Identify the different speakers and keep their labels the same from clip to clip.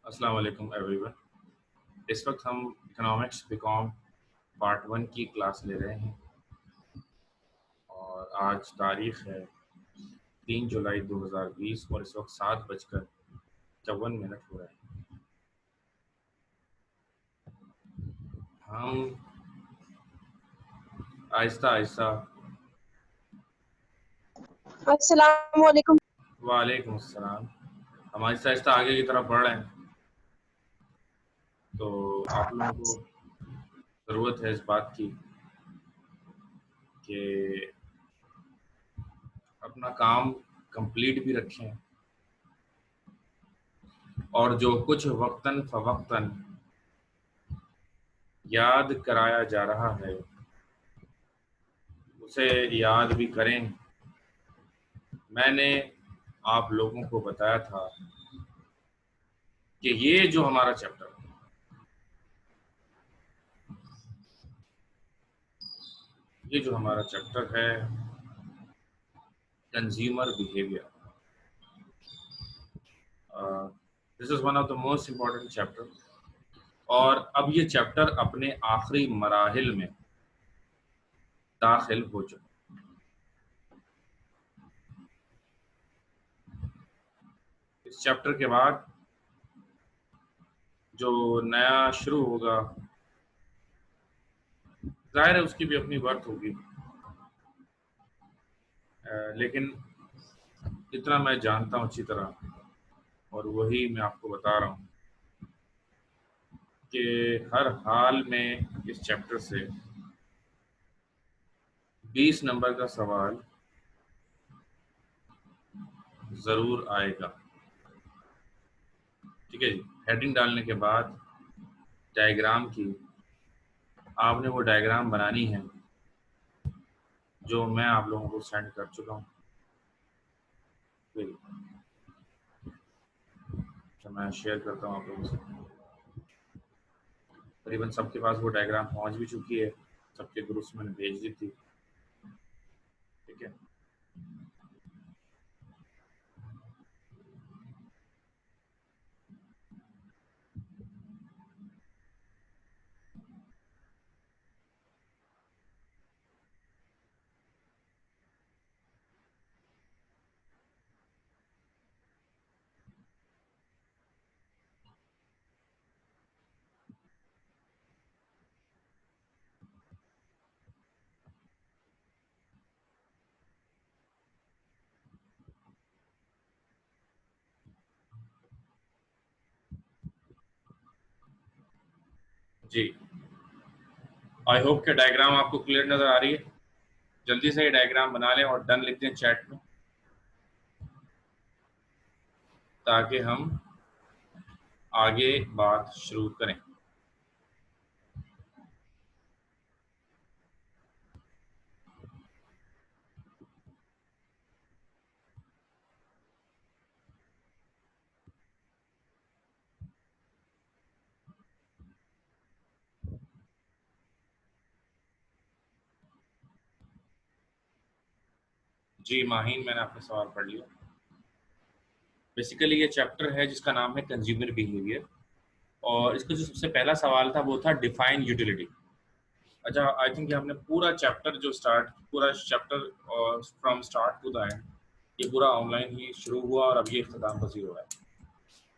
Speaker 1: अस्सलाम वालेकुम एवरीवन। इस वक्त हम इकोनॉमिक्स बीकॉम पार्ट 1 की क्लास ले रहे हैं और आज तारीख है 3 जुलाई 2020 और इस वक्त 7:54 हो रहे हैं। हम आहिस्ता आहिस्ता
Speaker 2: अस्सलाम वालेकुम।
Speaker 1: वालेकुम अस्सलाम, हम आहिस्ता आहिस्ता आगे की तरफ बढ़ रहे हैं। तो आप लोगों को ज़रूरत है इस बात की कि अपना काम कंप्लीट भी रखें और जो कुछ वक्तन फ़वक्तन याद कराया जा रहा है उसे याद भी करें। मैंने आप लोगों को बताया था कि ये जो हमारा चैप्टर है, ये जो हमारा चैप्टर है consumer behaviour, this is one of the most important chapter. और अब ये चैप्टर अपने आखिरी मराहिल में दाखिल हो चुका। इस चैप्टर के बाद जो नया शुरू होगा, जाहिर है उसकी भी अपनी वर्थ होगी, लेकिन इतना मैं जानता हूँ अच्छी तरह और वही मैं आपको बता रहा हूँ कि हर हाल में इस चैप्टर से 20 नंबर का सवाल ज़रूर आएगा। ठीक है जी। हेडिंग डालने के बाद डायग्राम की आपने वो डायग्राम बनानी है जो मैं आप लोगों को सेंड कर चुका हूँ। तो मैं शेयर करता हूँ आप लोगों से। तकरीबन सबके पास वो डायग्राम पहुँच भी चुकी है, सबके ग्रुप्स में भेज दी थी। ठीक है। जी, आई होप कि डायग्राम आपको क्लियर नज़र आ रही है। जल्दी से ये डायग्राम बना लें और डन लिख दें चैट में, ताकि हम आगे बात शुरू करें। जी माहीन, मैंने आपका सवाल पढ़ लिया। बेसिकली ये चैप्टर है जिसका नाम है कंज्यूमर बिहेवियर और इसका जो सबसे पहला सवाल था वो था डिफाइन यूटिलिटी। अच्छा, आई थिंक हमने पूरा चैप्टर पूरा chapter from start to the end ये पूरा ऑनलाइन ही शुरू हुआ और अब ये इख्तिताम पसीर हो रहा है।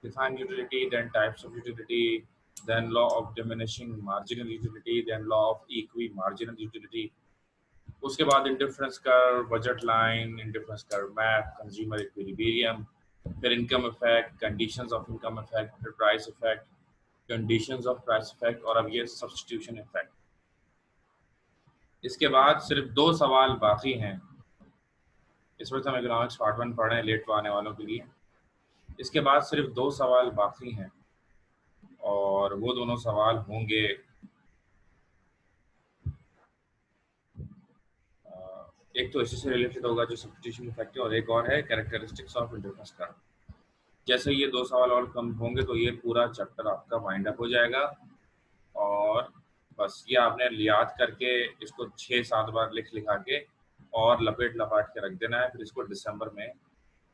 Speaker 1: Define utility, then types of utility, then law of diminishing marginal utility, then law of equi marginal utility, उसके बाद indifference curve, budget line, indifference curve map, consumer equilibrium, फिर income effect, conditions of income effect, फिर price effect, conditions of price effect और अब ये substitution effect. इसके बाद सिर्फ 2 सवाल बाकी हैं। इस वक्त हम इकोनॉमिक्स पार्ट 1 पढ़ रहे हैं लेट को आने वालों के लिए। इसके बाद सिर्फ 2 सवाल बाकी हैं और वो दोनों सवाल होंगे एक तो इसी से रिलेटेड होगा जो सब्स्टिट्यूशन इफेक्ट है और एक और है कैरेक्टरिस्टिक्स ऑफ इंडिफरेंस कर्व। जैसे ये 2 सवाल और कम होंगे तो ये पूरा चैप्टर आपका वाइंड अप हो जाएगा और बस ये आपने याद करके इसको 6-7 बार लिखा के और लपेट लपाट के रख देना है। फिर इसको दिसंबर में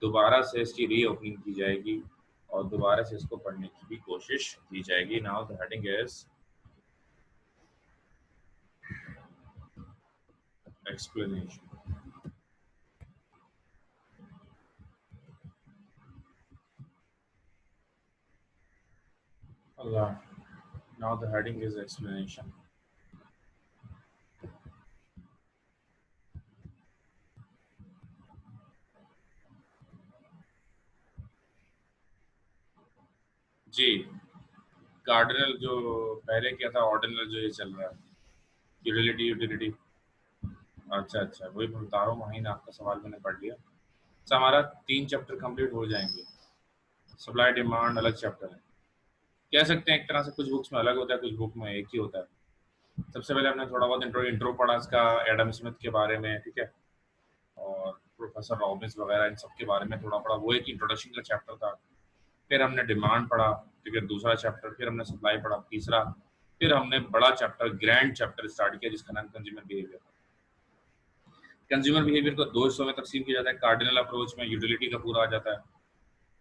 Speaker 1: दोबारा से इसकी रीओपनिंग की जाएगी और दोबारा से इसको पढ़ने की भी कोशिश की जाएगी। Now the heading is explanation. Allah. Now the heading is explanation. जी, कार्डिनल जो पहले क्या था, ऑर्डिनल जो ये चल रहा है, यूटिलिटी यूटिलिटी। अच्छा, वही मैं बता रहा हूँ। वहीं आपका सवाल मैंने पढ़ लिया। तो हमारा 3 चैप्टर कंप्लीट हो जाएंगे। सप्लाई डिमांड अलग चैप्टर है, कह सकते हैं एक तरह से। कुछ बुक्स में अलग होता है, कुछ बुक में एक ही होता है। सबसे पहले हमने थोड़ा बहुत इंट्रो पढ़ा इसका, एडम स्मिथ के बारे में, ठीक है, और प्रोफेसर रॉबिन्स वगैरह, इन सब के बारे में थोड़ा पढ़ा। वो एक इंट्रोडक्शन का चैप्टर था। फिर हमने डिमांड पढ़ा, ठीक है, दूसरा चैप्टर। फिर हमने सप्लाई पढ़ा, तीसरा। फिर हमने बड़ा चैप्टर, ग्रैंड चैप्टर स्टार्ट किया जिसका नाम कंज्यूमर बिहेवियर। कंज्यूमर बिहेवियर को 2 हिस्सों में तकसीम किया जाता है। कार्डिनल अप्रोच में यूटिलिटी का पूरा आ जाता है।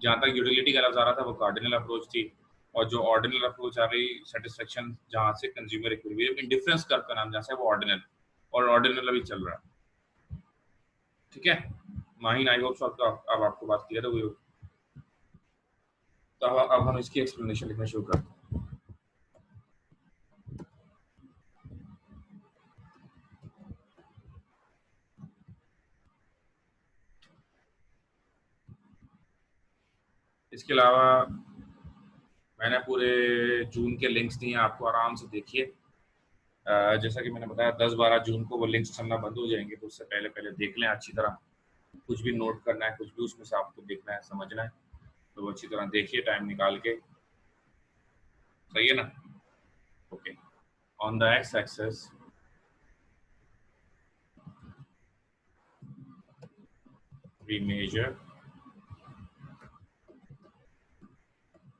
Speaker 1: जहाँ तक यूटिलिटी का लफ्ज आ रहा था वो कार्डिनल अप्रोच थी, और जो ऑर्डिनल अप्रोच आ गई सेटिस्फेक्शन, जहाँ से कंज्यूमर इक्विलिब्रियम, इंडिफरेंस कर्व का नाम जहाँ से, वो ऑर्डिनल, और ऑर्डिनल अभी चल रहा है। ठीक है माहिन, आई होप सो अब आपको बात क्लियर हुई हो। तो अब हम इसकी एक्सप्लेनेशन लिखना शुरू करते हैं। इसके अलावा मैंने पूरे जून के लिंक्स दिए हैं आपको, आराम से देखिए। जैसा कि मैंने बताया 10-12 जून को वो लिंक्स चलना बंद हो जाएंगे, तो उससे पहले पहले देख लें अच्छी तरह। कुछ भी नोट करना है, कुछ भी उसमें से आपको देखना है, समझना है, तो वो अच्छी तरह देखिए टाइम निकाल के। सही है ना? Okay. On the X axis we measure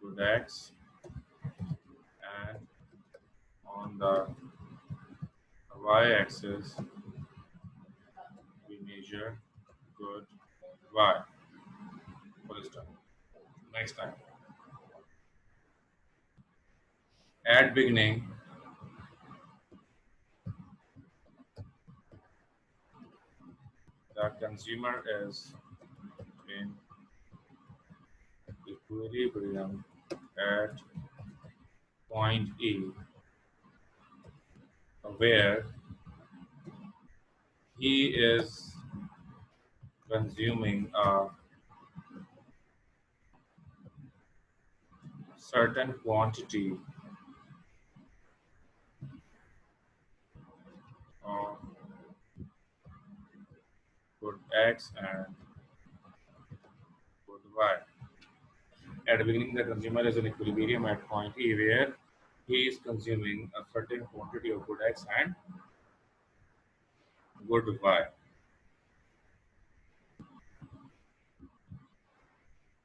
Speaker 1: good x, and on the y-axis we measure good y. Full stop. Next time. At beginning, the consumer is in equilibrium at point E, where he is consuming a certain quantity of good X and good Y. At the beginning, the consumer is in equilibrium at point E, where he is consuming a certain quantity of good X and good Y.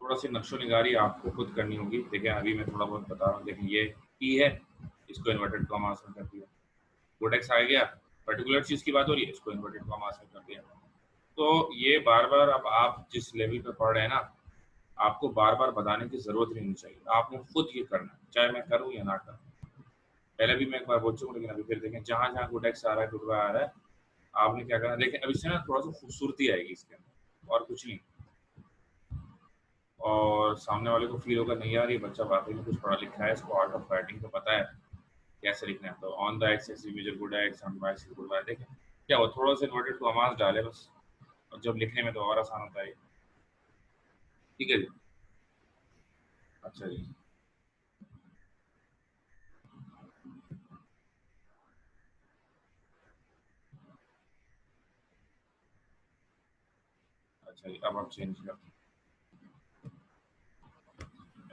Speaker 1: थोड़ा सी नक्शो निगारी आपको खुद करनी होगी। देखिए अभी मैं थोड़ा बहुत बता रहा हूँ। देखिए ये ई है, इसको इन्वर्टेड कॉमास में कर दिया। गुड एक्स आ गया, पर्टिकुलर चीज की बात हो रही है, इसको इन्वर्टेड कॉमास में कर दिया। तो ये बार बार, अब आप जिस लेवल पे पढ़ रहे हैं ना, आपको बार बार बताने की जरूरत नहीं चाहिए। आपने खुद ये करना है, चाहे मैं करूँ या ना करूँ। पहले भी मैं एक बार बोल चुका हूँ, लेकिन अभी फिर देखें, जहाँ जहाँ गुड एक्स आ रहा है, गुड वाई आ रहा है, आपने क्या करना है। देखिए अब इससे ना थोड़ा सा खूबसूरती आएगी इसके अंदर, और कुछ नहीं। और सामने वाले को फील होगा नहीं यार ये बच्चा वाकई में कुछ पढ़ा लिखा है, इसको आर्ट ऑफ राइटिंग तो पता है कैसे लिखना है। तो on the X axis measure good X, on Y axis good Y. देखें क्या वो थोड़ा सा इन्वर्टेड कॉमास डाले बस, और जब लिखने में तो और आसान होता है। ठीक है जी, अच्छा जी, अच्छा जी, अब आप चेंज कर,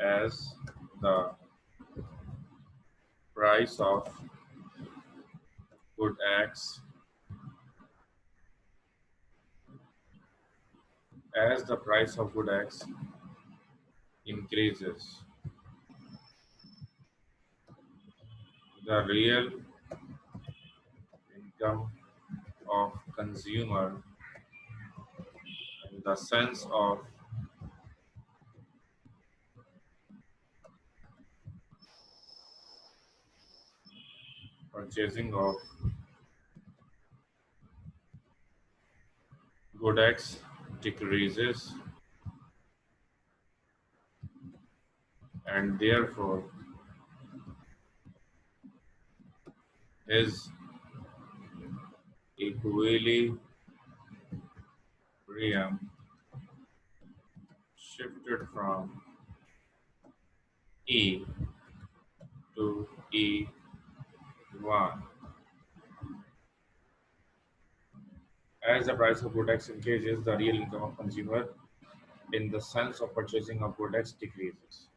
Speaker 1: as the price of good X, as the price of good X increases, the real income of consumer, in the sense of purchasing of good X decreases, and therefore his equilibrium shifted from E to E1. As the price of good X increases, the real income of consumer in the sense of purchasing of good X decreases,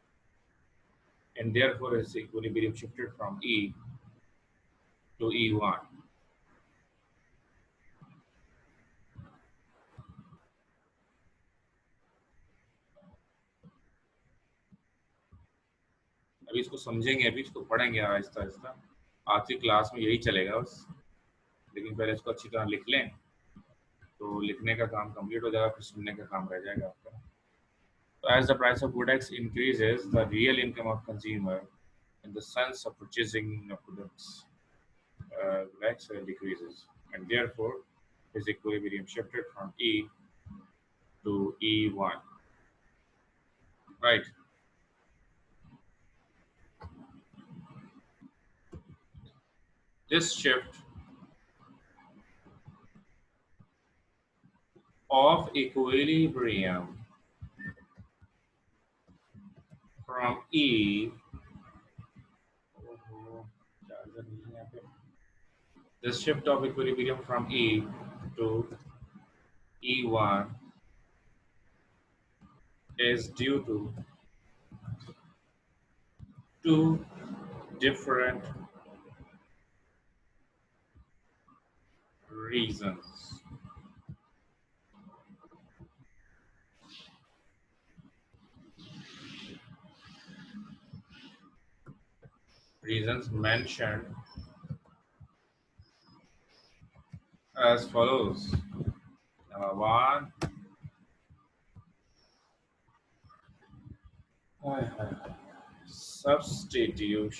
Speaker 1: and therefore his equilibrium shifted from E to E1. अभी इसको समझेंगे, अभी इसको पढ़ेंगे आहिस्ता आहिस्ता। आज की class में यही चलेगा बस, लेकिन पहले इसको अच्छी तरह लिख लें तो लिखने का काम कंप्लीट हो जाएगा, फिर सुनने का काम रह जाएगा आपका। So as the price of good X increases, the real income of consumer in the sense of purchasing of products X decreases, and therefore his equilibrium shifted from E to E1. Right. This shift of equilibrium from E this shift of equilibrium from E to E1 is due to two different reasons. Reasons mentioned as follows. Number one, substitution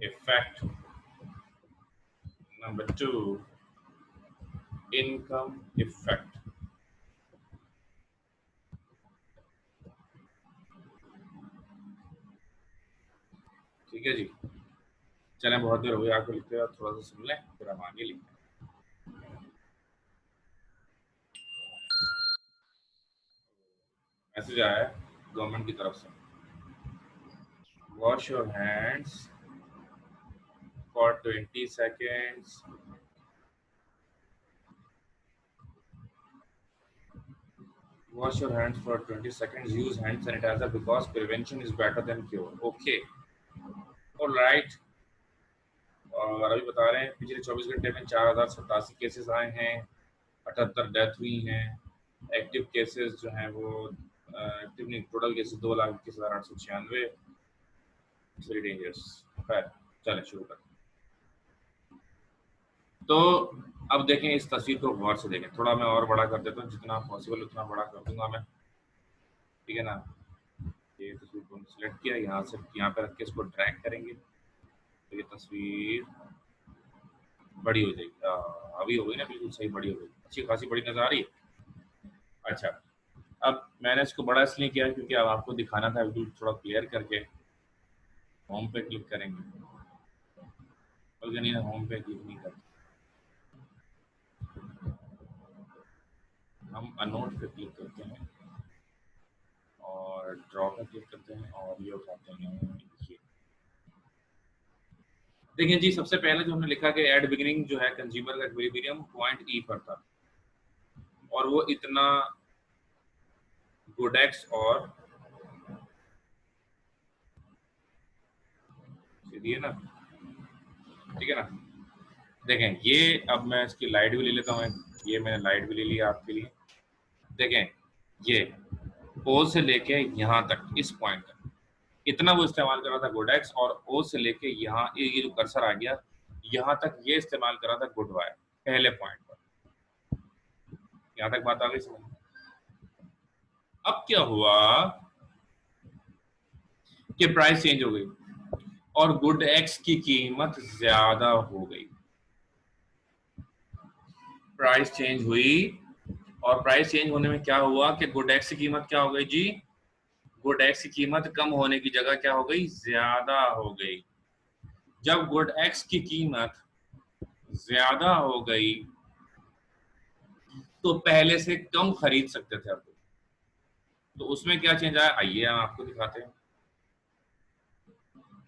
Speaker 1: effect. Number two, income effect. ठीक है जी, चलें बहुत देर हो गई आपको लिखते हुए, थोड़ा सा सुन लें फिर हम आगे लिखें। मैसेज आया है गवर्नमेंट की तरफ से, wash your hands for 20 seconds. Wash your hands for 20 seconds. Use hand sanitizer because prevention is better than cure. Okay. All right. और अभी बता रहे हैं पिछले 24 घंटे में 4087 केसेस आए हैं, 78 डेथ हुई हैं। एक्टिव केसेस जो हैं वो एक्टिव नहीं, टोटल केसेस 2,21,896। Very dangerous. खैर चलें शुरू करें। तो अब देखें इस तस्वीर को गौर से देखें, थोड़ा मैं और बड़ा कर देता हूँ, जितना पॉसिबल उतना बड़ा कर दूंगा मैं, ठीक है ना। ये तस्वीर को सिलेक्ट किया, यहाँ से यहाँ पे रख के इसको ड्रैग करेंगे तो ये तस्वीर बड़ी हो जाएगी। अभी हो गई ना, बिल्कुल सही बड़ी हो गई, अच्छी खासी बड़ी नजर आ रही है। अच्छा, अब मैंने इसको बड़ा इसलिए किया क्योंकि अब आपको दिखाना था, बिल्कुल थोड़ा क्लियर करके। होम पे क्लिक करेंगे, बल्कि होम पे क्लिक नहीं करते, हम अनोट पे क्लिक करते हैं और ड्रॉ पे क्लिक करते हैं और ये उठाते हैं। देखिए जी, सबसे पहले जो हमने लिखा कि एट बिगिनिंग जो है कंज्यूमर का इक्विलिब्रियम पॉइंट ई पर था और वो इतना गुड एक्स और सीधी है ना, ठीक है ना। देखें ये, अब मैं इसकी लाइट भी ले लेता हूँ, ये मैंने लाइट भी ले लिया आपके लिए। देखें ये ओ से लेके यहाँ तक, इस पॉइंट तक इतना वो इस्तेमाल कर रहा था गुड एक्स, और ओ से लेके यहाँ ये जो कर्सर आ गया यहाँ तक ये इस्तेमाल कर रहा था गुड वाई पहले पॉइंट पर। यहाँ तक बात आ गई समझ। अब क्या हुआ कि प्राइस चेंज हो गई और गुड एक्स की कीमत ज्यादा हो गई, प्राइस चेंज हुई, और प्राइस चेंज होने में क्या हुआ कि गुड एक्स की कीमत क्या हो गई जी, गुड एक्स की कीमत कम होने की जगह क्या हो गई, ज्यादा हो गई। जब गुड एक्स की कीमत ज्यादा हो गई तो पहले से कम खरीद सकते थे आप, तो उसमें क्या चेंज आया, आइए हम आपको दिखाते हैं।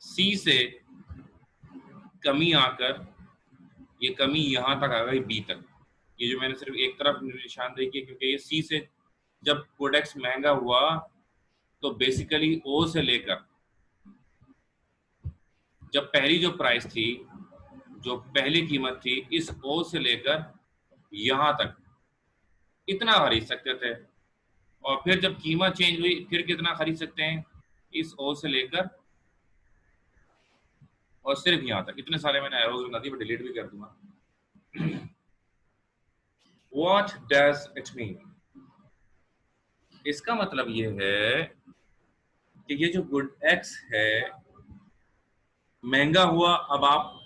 Speaker 1: सी से कमी आकर ये कमी यहां तक आ गई बी तक, ये जो मैंने सिर्फ एक तरफ निशानदेही की क्योंकि ये सी से जब प्रोडक्ट्स महंगा हुआ तो बेसिकली ओ से लेकर जब पहली जो प्राइस थी, जो पहली कीमत थी, इस ओ से लेकर यहां तक इतना खरीद सकते थे, और फिर जब कीमत चेंज हुई फिर कितना खरीद सकते हैं, इस ओ से लेकर और सिर्फ यहां तक। इतने सारे मैंने एरोज बना दिए, मैं डिलीट भी कर दूंगा। व्हाट डज इट मीन, इसका मतलब ये है कि ये जो गुड एक्स है महंगा हुआ, अब आप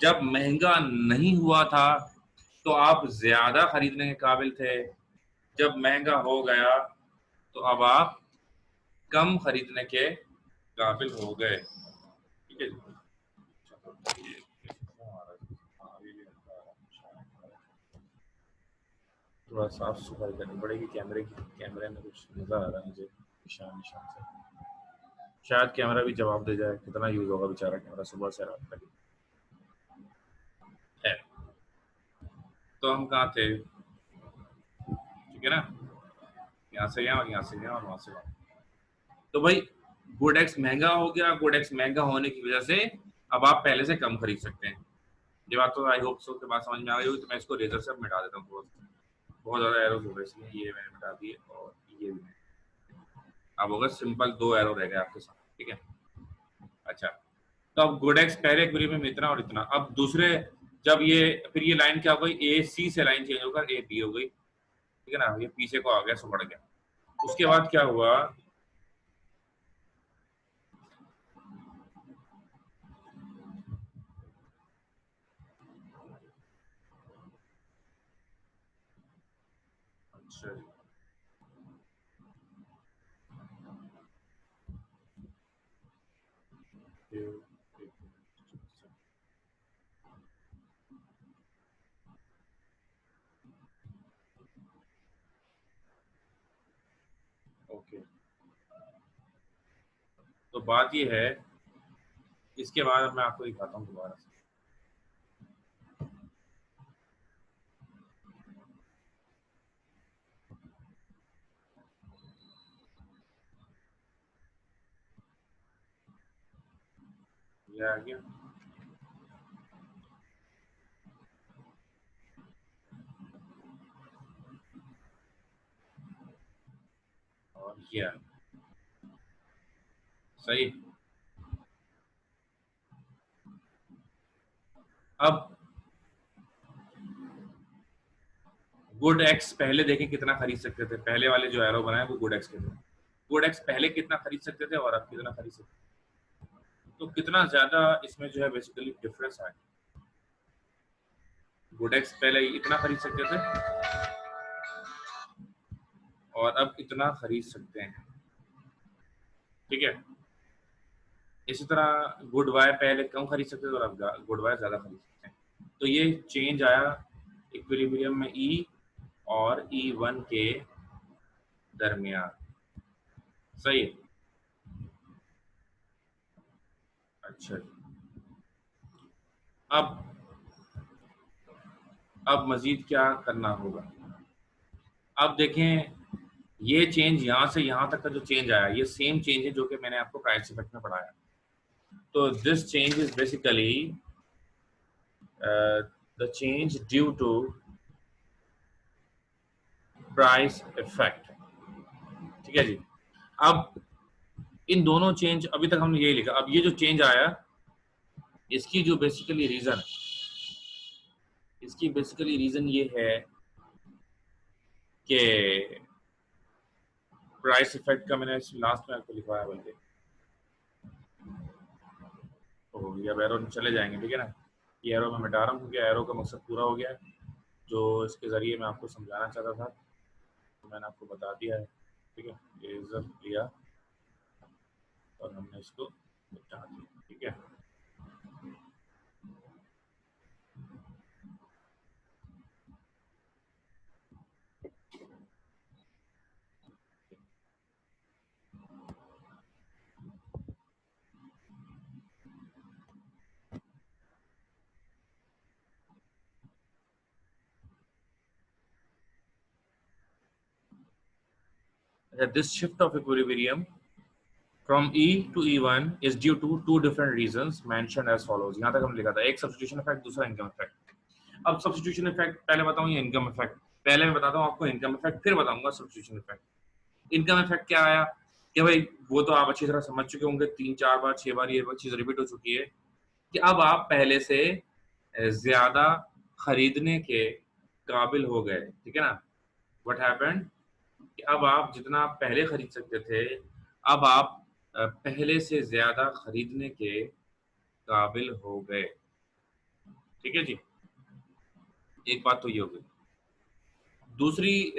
Speaker 1: जब महंगा नहीं हुआ था तो आप ज्यादा खरीदने के काबिल थे, जब महंगा हो गया तो अब आप कम खरीदने के काबिल हो गए। ठीक है जी, थोड़ा साफ सफाई करनी पड़ेगी कैमरे की, कैमरे में कुछ नजर आ रहा है मुझे निशान निशान से, शायद कैमरा भी जवाब दे जाए, कितना यूज होगा बेचारा कैमरा सुबह से रात तक है। तो हम कहाँ थे, ठीक है ना, यहाँ से यहाँ और यहाँ से यहाँ और वहां से वहां। तो भाई गुड एक्स महंगा हो गया, गुड एक्स महंगा होने की वजह से अब आप पहले से कम खरीद सकते हैं। ये बात तो आई होप सो के बात समझ में आ गई होगी, तो मैं इसको रेजर से मिटा देता हूँ, बहुत ज्यादा एरोज हो गए इसलिए ये मैंने मिटा दिए, और ये भी अब होगा सिंपल, दो एरो रह गए आपके साथ, ठीक है। अच्छा, तो अब गुड एक्स पहले क्वेरी में इतना और इतना, अब दूसरे जब ये फिर ये लाइन क्या हो गई, ए सी से लाइन चेंज होकर ए बी हो गई, ठीक है ना, ये पीछे को आ गया, सो बढ़ गया। उसके बाद क्या हुआ, अच्छा ओके, तो बात ये है, इसके बाद मैं आपको दिखाता हूँ दोबारा से। ये आ गया, और ये आ गया, सही। अब गुड एक्स पहले देखें कितना खरीद सकते थे, पहले वाले जो एरो बनाए वो गुड एक्स के थे, गुड एक्स पहले कितना खरीद सकते थे और अब कितना खरीद सकते थे, तो कितना ज्यादा इसमें जो है बेसिकली डिफरेंस है। गुड एक्स पहले इतना खरीद सकते थे और अब इतना खरीद सकते हैं, ठीक है। इसी तरह गुड वाई पहले कम खरीद सकते थे और अब गुड वाई ज्यादा खरीद सकते हैं, तो ये चेंज आया इक्विलिब्रियम में ई और ई वन के दरमियान, सही है। अच्छा, अब मजीद क्या करना होगा, अब देखें ये चेंज यहाँ से यहाँ तक का जो चेंज आया ये सेम चेंज है जो कि मैंने आपको प्राइस इफेक्ट में पढ़ाया, तो this change is basically the change due to price effect, ठीक है जी। अब इन दोनों चेंज, अभी तक हमने यही लिखा, अब ये जो चेंज आया इसकी जो बेसिकली रीजन, इसकी बेसिकली रीजन ये है कि प्राइस इफेक्ट का मैंने लास्ट में आपको लिखवाया, बल्कि तो ये अब एरो चले जाएंगे, ठीक है ना। ये एरो मैं मिटा रहा हूँ क्योंकि एरो का मकसद पूरा हो गया है, जो इसके ज़रिए मैं आपको समझाना चाहता था तो मैंने आपको बता दिया है, ठीक है। ये इज़र लिया और हमने इसको मिटा दिया, ठीक है। This shift of equilibrium from E to E1 is due to two different reasons mentioned as follows। यहाँ तक हम लिखा था, एक सब्स्टिट्यूशन इफेक्ट, दूसरा इनकम इफेक्ट। अब सब्स्टिट्यूशन इफेक्ट पहले बताऊं या इनकम इफेक्ट? पहले मैं बताता हूँ आपको इनकम इफेक्ट, फिर बताऊंगा सब्स्टिट्यूशन इफेक्ट। इनकम इफेक्ट क्या आया कि भाई वो तो आप अच्छी तरह समझ चुके होंगे, 3-4 बार 6 बार ये चीज रिपीट हो चुकी है कि अब आप पहले से ज्यादा खरीदने के काबिल हो गए, ठीक है ना। व्हाट हैपेंड कि अब आप जितना पहले खरीद सकते थे, अब आप पहले से ज्यादा खरीदने के काबिल हो गए, ठीक है जी। एक बात तो ये हो गई। दूसरी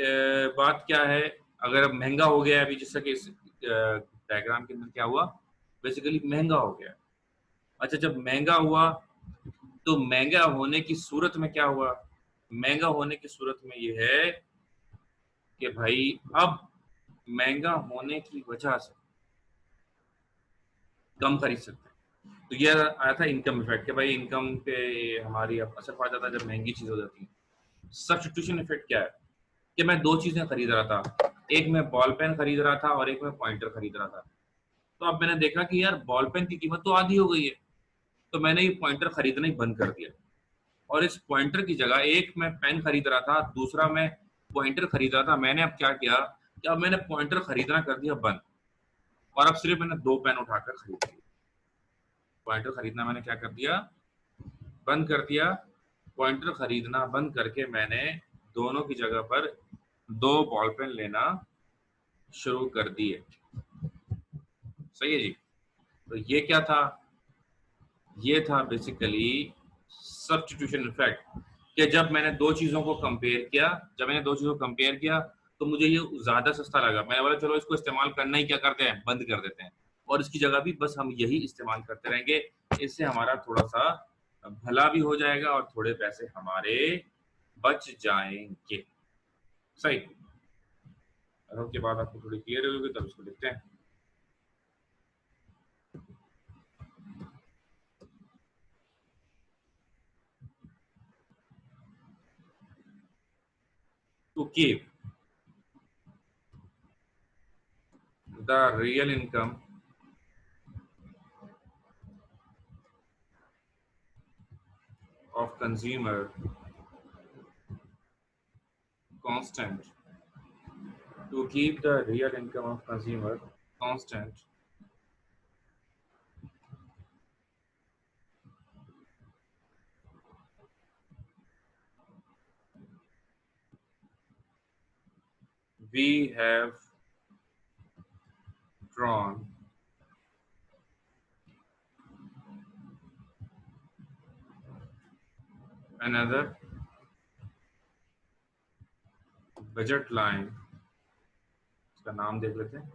Speaker 1: बात क्या है, अगर महंगा हो गया अभी, जैसा कि इस डायग्राम के अंदर क्या हुआ, बेसिकली महंगा हो गया। अच्छा, जब महंगा हुआ तो महंगा होने की सूरत में क्या हुआ? महंगा होने की सूरत में ये है कि भाई अब महंगा होने की वजह से कम खरीद सकते हैं। तो ये आया था इनकम इफेक्ट कि भाई इनकम पे हमारी अब असर पड़ जाता है जब महंगी चीज हो जाती है। सब्स्टिट्यूशन इफेक्ट क्या है कि मैं दो चीजें खरीद रहा था, एक मैं बॉल पेन खरीद रहा था और एक मैं पॉइंटर खरीद रहा था। तो अब मैंने देखा कि यार बॉल पेन की कीमत तो आधी हो गई है, तो मैंने ये पॉइंटर खरीदना ही बंद कर दिया और इस पॉइंटर की जगह एक मैं पेन खरीद रहा था, दूसरा मैं पॉइंटर खरीद रहा था। मैंने अब क्या किया कि अब मैंने पॉइंटर खरीदना कर दिया बंद और अब सिर्फ मैंने दो पेन उठाकर खरीद लिया। पॉइंटर खरीदना मैंने क्या कर दिया, बंद कर दिया। पॉइंटर खरीदना बंद करके मैंने दोनों की जगह पर दो बॉल पेन लेना शुरू कर दिए। सही है जी। तो ये क्या था, ये था बेसिकली सब्स्टिट्यूशन इफेक्ट कि जब मैंने दो चीजों को कंपेयर किया, जब मैंने दो चीजों को कंपेयर किया तो मुझे ये ज्यादा सस्ता लगा। मैंने बोला चलो इसको इस्तेमाल करना ही क्या करते हैं, बंद कर देते हैं और इसकी जगह भी बस हम यही इस्तेमाल करते रहेंगे। इससे हमारा थोड़ा सा भला भी हो जाएगा और थोड़े पैसे हमारे बच जाएंगे। सही। के बाद आपको थोड़ी क्लियर होगी तब इसको लिखते हैं। To keep the real income of consumer constant, to keep the real income of consumer constant, we have drawn another budget line, इसका नाम देख लेते हैं,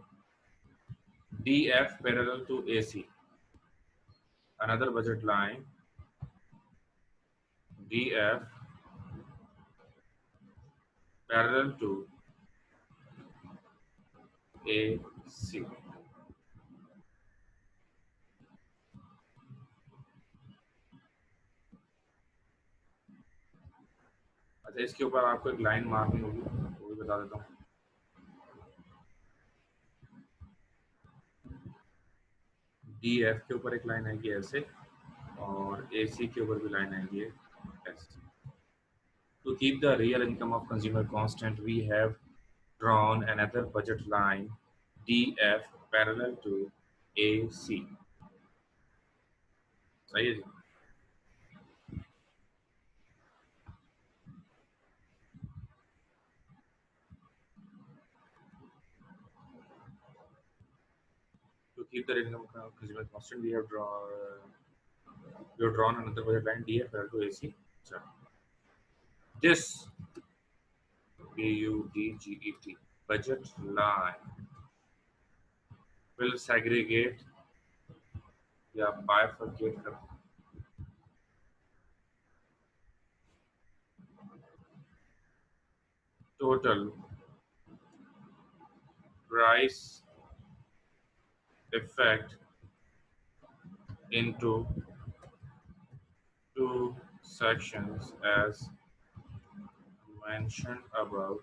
Speaker 1: DF parallel to AC, another budget line DF parallel to AC। अच्छा, इसके ऊपर आपको एक लाइन मारनी होगी, वो भी बता देता हूँ। DF के ऊपर एक लाइन आएगी ऐसे और AC के ऊपर भी लाइन आएगी ऐसे। To keep the real income of consumer constant, we have drawn another budget line DF parallel to AC। सही है जी। To keep the real income of consumer constant, we have drawn You drawn another budget line DFL to AC. This BUDGET budget line will segregate या bifurcate कर total price effect into two sections as mentioned above.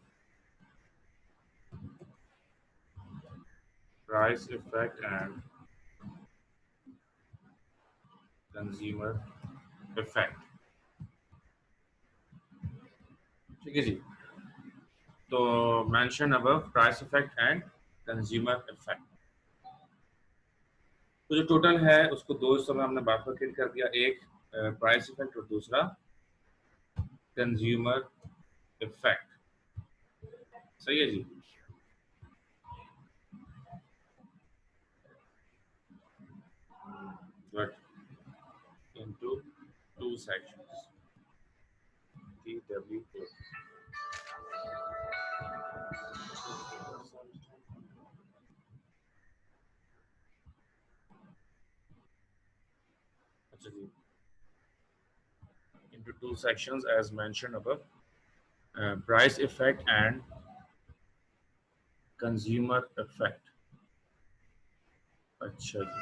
Speaker 1: Price effect and consumer effect. ठीक है जी, तो mention above price effect and consumer effect. तो जो total है उसको दो हिस्सों में हमने बाइफरकेट कर दिया, एक प्राइस इफेक्ट और दूसरा कंज्यूमर इफेक्ट. सही है जी. But into two sections. TW. अच्छा जी. Into two sections as mentioned above. Price effect and consumer effect. अच्छा जी.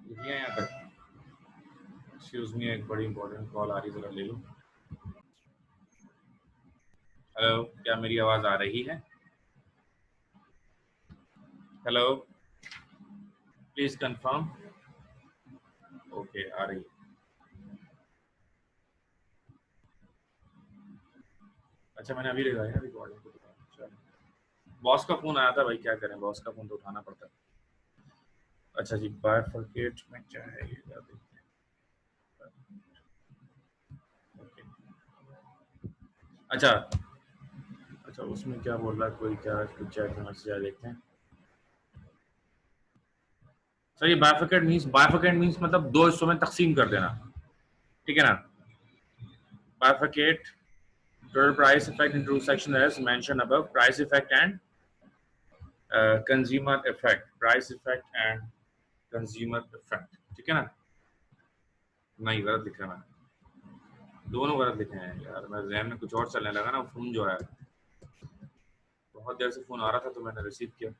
Speaker 1: लिखिए यहाँ तक. एक्सक्यूज मी, एक बड़ी इंपॉर्टेंट कॉल आ रही है, जरा ले लो. हेलो, क्या मेरी आवाज आ रही है? Hello, please confirm. ओके, आ रही है. अच्छा, मैंने अभी लगाया रिकॉर्डिंग को. बॉस का फोन आया था भाई, क्या करें, बॉस का फोन तो उठाना पड़ता है. अच्छा जी, बाइफरकेट में क्या है ये देखते हैं. ओके. अच्छा, उसमें क्या बोल रहा है कोई, क्या चैट में मैसेज आया, देखते हैं. सर ये बाइफरकेट मींस मतलब दो हिस्सों में तकसीम कर देना, ठीक है ना. Bifurcate total price effect in two sections as mentioned above. Price effect and consumer effect. Price effect and consumer effect. ठीक है ना. नहीं, गलत लिखा है, दोनों गलत लिखे हैं यार. मैं ज़हन में कुछ और चलने लगा ना, फोन जो है बहुत देर से फोन आ रहा था तो मैंने रिसीव किया.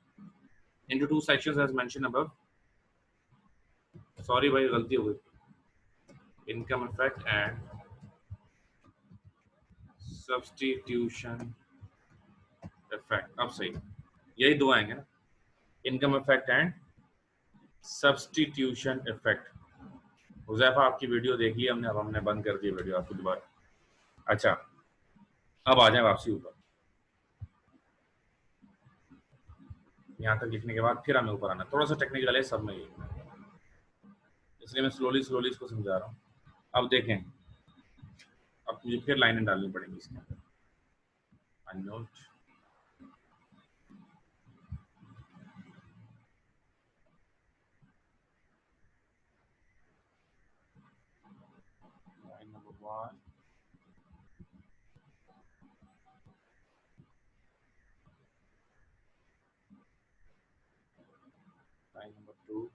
Speaker 1: Into two sections as mentioned above. Sorry भाई, गलती हो गई. Income effect and substitution effect. अब सही, यही दो आएंगे ना. Income effect and substitution effect. Huzaifa, आपकी वीडियो देख ली हमने, अब हमने बंद कर दी वीडियो आपकी दोबारा. अच्छा, अब आ जाए वापसी ऊपर. यहाँ तक लिखने के बाद फिर हमें ऊपर आना. थोड़ा सा टेक्निकल है सब में ये, इसलिए मैं स्लोली इसको समझा रहा हूँ. अब देखें, अब मुझे फिर लाइनें डालनी पड़ेंगी इसके अंदर. अननोट line number 1, line number 2,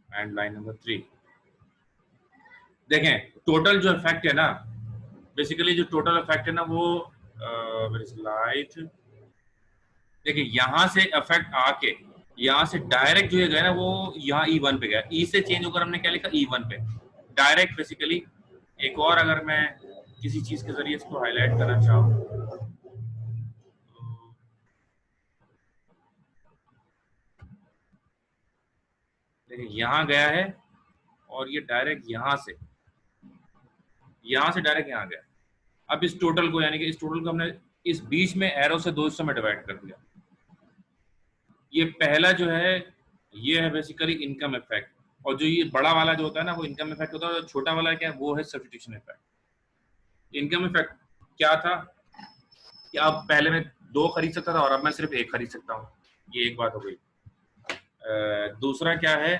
Speaker 1: and line number 3. देखें, टोटल जो इफेक्ट है ना, बेसिकली जो टोटल इफेक्ट है ना वो देखिए, यहाँ से इफेक्ट आके यहाँ से डायरेक्ट जो गया ना वो यहाँ E1 पे गया. ई से चेंज होकर हमने क्या लिखा, E1 पे डायरेक्ट. बेसिकली एक और अगर मैं किसी चीज के जरिए इसको हाईलाइट करना चाहूँ, देखिए यहाँ गया है और ये डायरेक्ट यहाँ से डायरेक्ट यहाँ गया. अब इस टोटल को, यानी कि इस टोटल को हमने इस बीच में एरो से दो हिस्सों में डिवाइड कर दिया. ये पहला जो है ये है बेसिकली इनकम इफेक्ट, और जो ये बड़ा वाला जो होता है ना वो इनकम इफेक्ट होता है, और छोटा वाला क्या है वो है सब्स्टिट्यूशन इफेक्ट। इनकम इफेक्ट क्या था कि अब पहले मैं 2 खरीद सकता था और अब मैं सिर्फ 1 खरीद सकता हूँ, ये एक बात हो गई। दूसरा क्या है,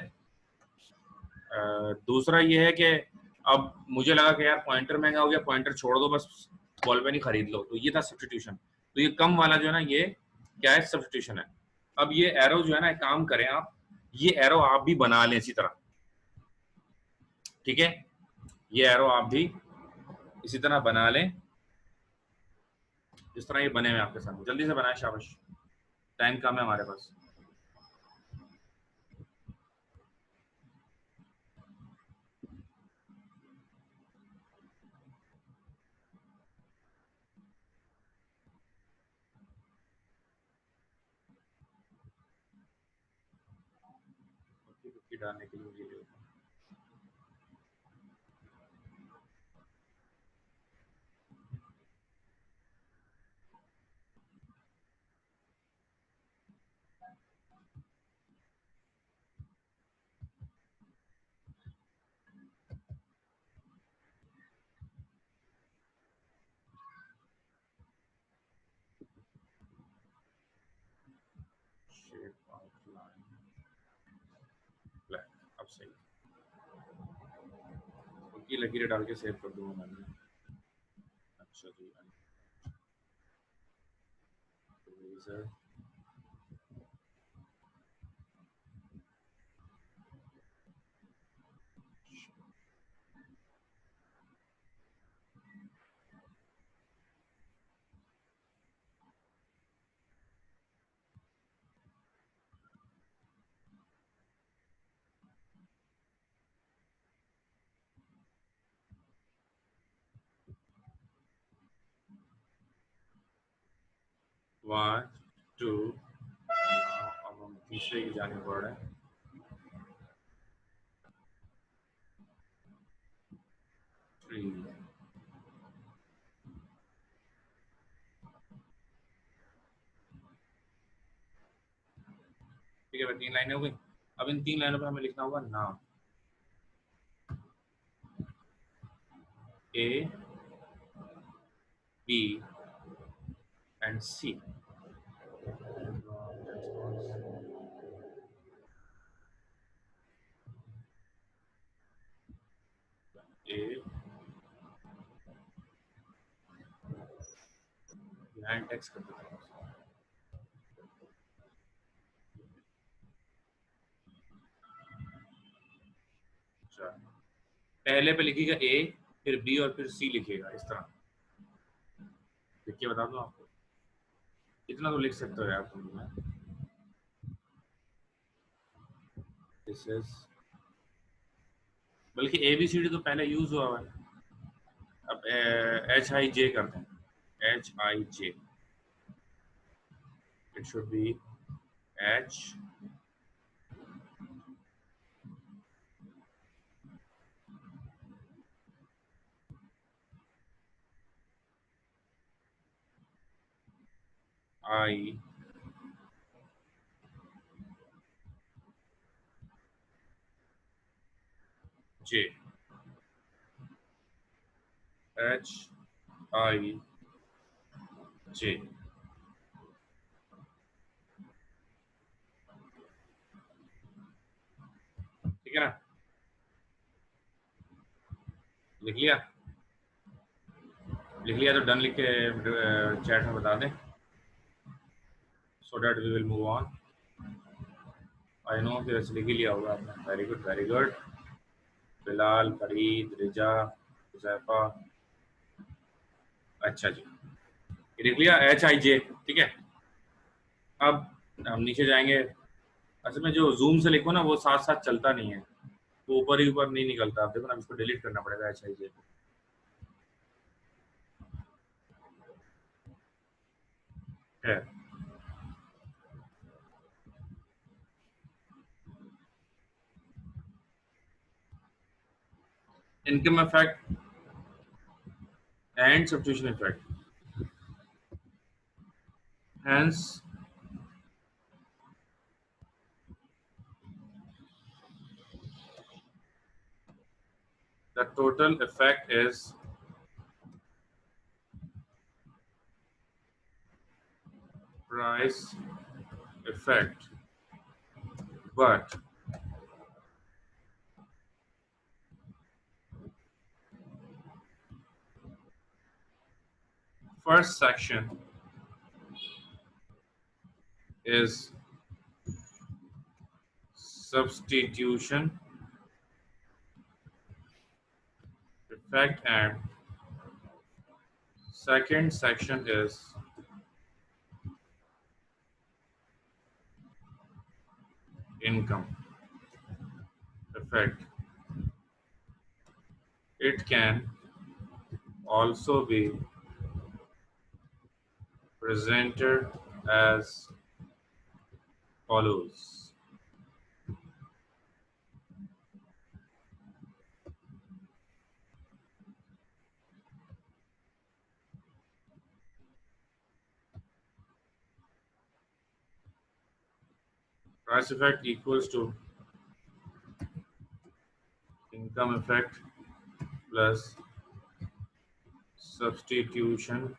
Speaker 1: दूसरा ये है कि अब मुझे लगा कि यार पॉइंटर महंगा हो गया, पॉइंटर छोड़ दो, बस बॉल पेन ही खरीद लो, तो ये था सब्स्टिट्यूशन। तो ये कम वाला जो है ना ये क्या है, सब्स्टिट्यूशन है। अब ये एरो जो है ना, एक काम करें आप, ये एरो आप भी बना लें इसी तरह, ठीक है, ये एरो आप भी इसी तरह बना लें जिस तरह ये बने हुए आपके सामने। जल्दी से बनाए, शाबाश, टाइम कम है हमारे पास। डालने के लिए ये शेप आउटलाइन ब्लैक, अब सही, की लकीरें डाल के सेव कर दूंगा मैंने। अच्छा जी, सर 1 2, अब हम तीसरे की जाने पड़ रहे हैं। थ्री, ठीक है, 3 लाइनें हो गई। अब इन 3 लाइनों पर हमें लिखना होगा नाम, A B and C. A behind text कर देता हूँ। अच्छा, पहले पे लिखिएगा ए, फिर बी और फिर सी लिखिएगा इस तरह। देखिए बता दूं आपको, इतना तो लिख सकते हो यार तुम। दिस इज, बल्कि ए बी सी डी तो पहले यूज हुआ हुआ है। अब एच आई जे करते हैं, H I J, it should be H I J, H I J, ठीक है ना, लिख लिया, लिख लिया तो डन लिख के चैट में बता दें, so that we will move on. I know कि वैसे लिख ही लिया होगा आपने, very good very good. Bilal, Farid, Riza, Huzaifa, अच्छा जी, ये लिख लिया एच आई जे, ठीक है। अब हम नीचे जाएंगे। असल में जो जूम से लिखो ना वो साथ साथ चलता नहीं है, वो ऊपर ही ऊपर नहीं निकलता। आप देखो ना, इसको डिलीट करना पड़ेगा एच आई जे है। Income effect and substitution effect, hence the total effect is price effect, but first section is substitution effect and second section is income effect. It can also be presented as follows. Price effect equals to income effect plus substitution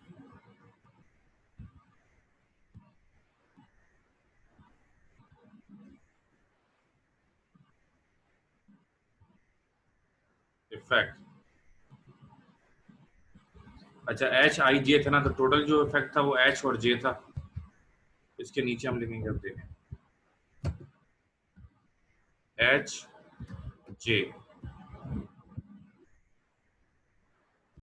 Speaker 1: effect. अच्छा H I जे था ना, तो total जो effect था वो H और जे था. इसके नीचे हम लिखेंगे, अब देखें एच जे.